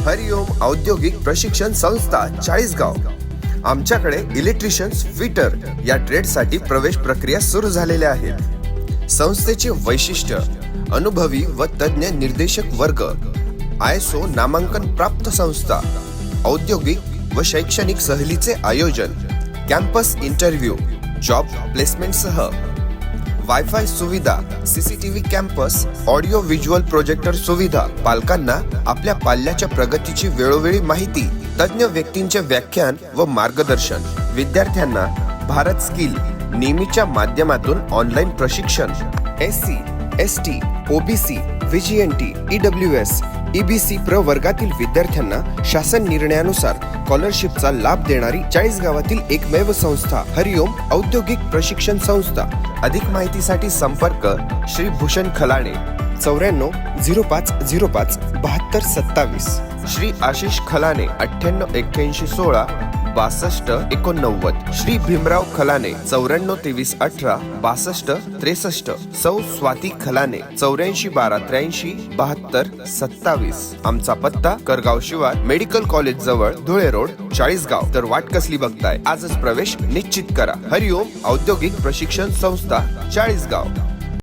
हरिओम औद्योगिक प्रशिक्षण संस्था चाळीसगाव। आमच्याकडे इलेक्ट्रिशियन्स, फिटर या ट्रेडसाठी प्रवेश प्रक्रिया सुरू झालेल्या आहेत। संस्थेचे वैशिष्ट्य अनुभवी व तज्ञ निर्देशक वर्ग, ISO नामांकन प्राप्त संस्था, औद्योगिक व शैक्षणिक सहलीचे आयोजन, कॅम्पस इंटरव्ह्यू, जॉब प्लेसमेंट सह वायफाय सुविधा, CCTV campus, audio visual projector सुविधा, पालकांना आपल्या पाल्याच्या प्रगतीची वेळोवेळी माहिती, तज्ञ व्यक्तींचे व्याख्यान व मार्गदर्शन, विद्यार्थ्यांना भारत स्किल नेहमीच्या माध्यमातून ऑनलाईन प्रशिक्षण, SC, ST, OBC, VGNT, EWS, EBC प्रवर्गातील विद्यार्थ्यांना शासन निर्णयानुसार स्कॉलरशिपचा लाभ देणारी चाळीसगावातील एकमेव संस्था हरिओम औद्योगिक प्रशिक्षण संस्था। अधिक माहितीसाठी संपर्क श्री भूषण खलाणे 94 05 05 72 27, श्री आशिष खलाणे 98 81 16 62 89, श्री भीमराव खलाणे 94 23 18 62 63, सौ स्वाती खलाणे 84 12 83 72 27। आमचा पत्ता करगाव शिवार, मेडिकल कॉलेज जवळ, धुळे रोड, चाळीसगाव। तर वाट कसली बघताय, आजच प्रवेश निश्चित करा। हरिओम औद्योगिक प्रशिक्षण संस्था चाळीसगाव।